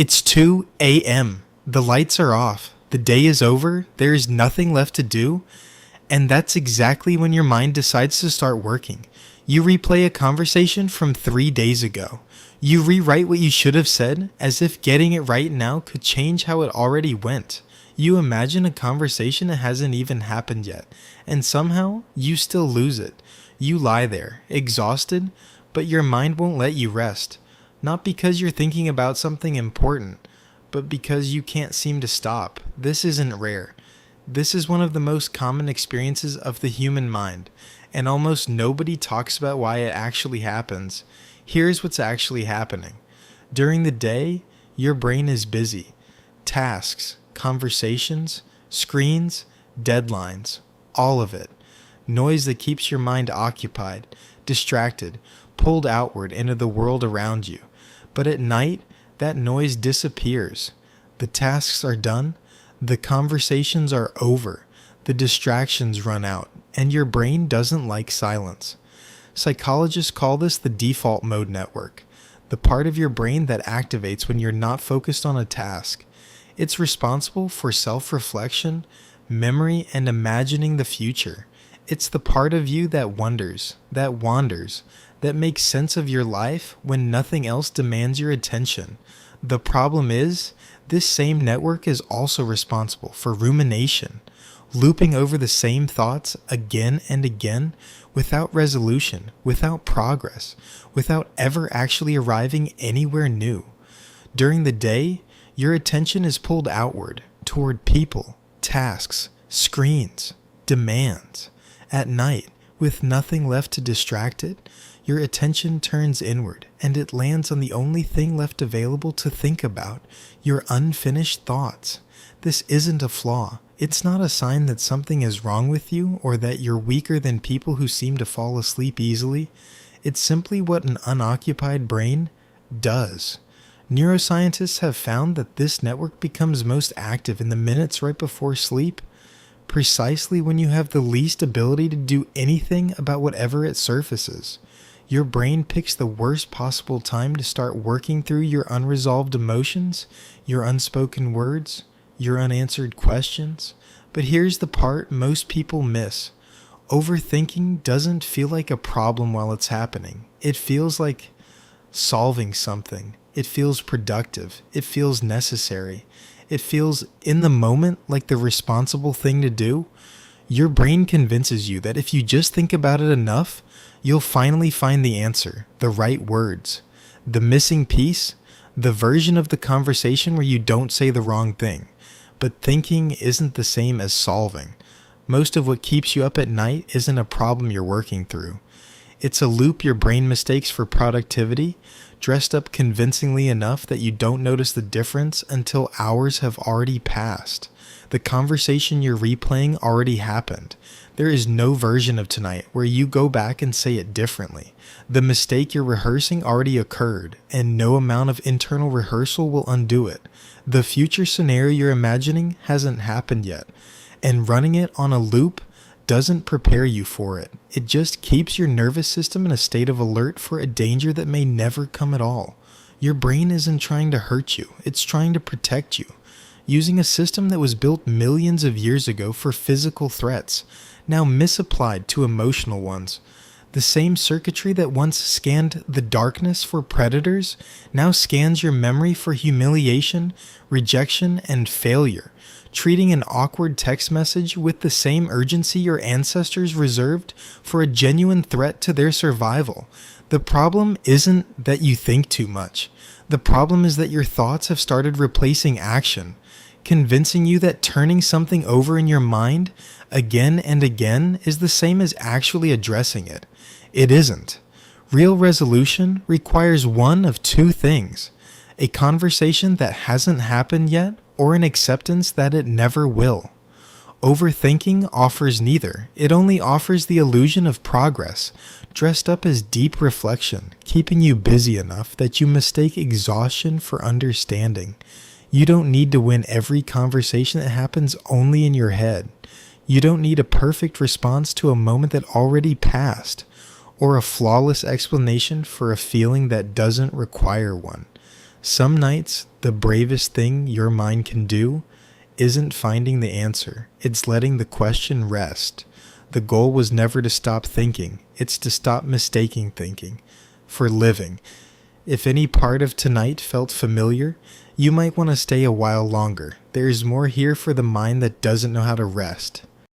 It's 2 a.m. The lights are off. The day is over. There is nothing left to do. And that's exactly when your mind decides to start working. You replay a conversation from 3 days ago. You rewrite what you should have said as if getting it right now could change how it already went. You imagine a conversation that hasn't even happened yet, and somehow you still lose it. You lie there, exhausted, but your mind won't let you rest. Not because you're thinking about something important, but because you can't seem to stop. This isn't rare. This is one of the most common experiences of the human mind, and almost nobody talks about why it actually happens. Here's what's actually happening. During the day, your brain is busy. Tasks, conversations, screens, deadlines, all of it. Noise that keeps your mind occupied, distracted, pulled outward into the world around you. But at night, that noise disappears. The tasks are done, the conversations are over, the distractions run out, and your brain doesn't like silence. Psychologists call this the default mode network, the part of your brain that activates when you're not focused on a task. It's responsible for self-reflection, memory, and imagining the future. It's the part of you that wonders, that wanders, that makes sense of your life when nothing else demands your attention. The problem is, this same network is also responsible for rumination, looping over the same thoughts again and again without resolution, without progress, without ever actually arriving anywhere new. During the day, your attention is pulled outward, toward people, tasks, screens, demands. At night, with nothing left to distract it, your attention turns inward, and it lands on the only thing left available to think about, your unfinished thoughts. This isn't a flaw. It's not a sign that something is wrong with you or that you're weaker than people who seem to fall asleep easily. It's simply what an unoccupied brain does. Neuroscientists have found that this network becomes most active in the minutes right before sleep, precisely when you have the least ability to do anything about whatever it surfaces. Your brain picks the worst possible time to start working through your unresolved emotions, your unspoken words, your unanswered questions. But here's the part most people miss. Overthinking doesn't feel like a problem while it's happening. It feels like solving something. It feels productive. It feels necessary. It feels in the moment like the responsible thing to do. Your brain convinces you that if you just think about it enough, you'll finally find the answer, the right words. The missing piece, the version of the conversation where you don't say the wrong thing. But thinking isn't the same as solving. Most of what keeps you up at night isn't a problem you're working through. It's a loop your brain mistakes for productivity, dressed up convincingly enough that you don't notice the difference until hours have already passed. The conversation you're replaying already happened. There is no version of tonight where you go back and say it differently. The mistake you're rehearsing already occurred, and no amount of internal rehearsal will undo it. The future scenario you're imagining hasn't happened yet, and running it on a loop doesn't prepare you for it. It just keeps your nervous system in a state of alert for a danger that may never come at all. Your brain isn't trying to hurt you, it's trying to protect you. Using a system that was built millions of years ago for physical threats, now misapplied to emotional ones. The same circuitry that once scanned the darkness for predators now scans your memory for humiliation, rejection, and failure, treating an awkward text message with the same urgency your ancestors reserved for a genuine threat to their survival. The problem isn't that you think too much. The problem is that your thoughts have started replacing action, convincing you that turning something over in your mind again and again is the same as actually addressing it. It isn't. Real resolution requires one of two things: a conversation that hasn't happened yet, or an acceptance that it never will. Overthinking offers neither. It only offers the illusion of progress, dressed up as deep reflection, keeping you busy enough that you mistake exhaustion for understanding. You don't need to win every conversation that happens only in your head. You don't need a perfect response to a moment that already passed, or a flawless explanation for a feeling that doesn't require one. Some nights, The bravest thing your mind can do isn't finding the answer, it's letting the question rest. The goal was never to stop thinking, it's to stop mistaking thinking for living. If any part of tonight felt familiar, you might want to stay a while longer. There is more here for the mind that doesn't know how to rest.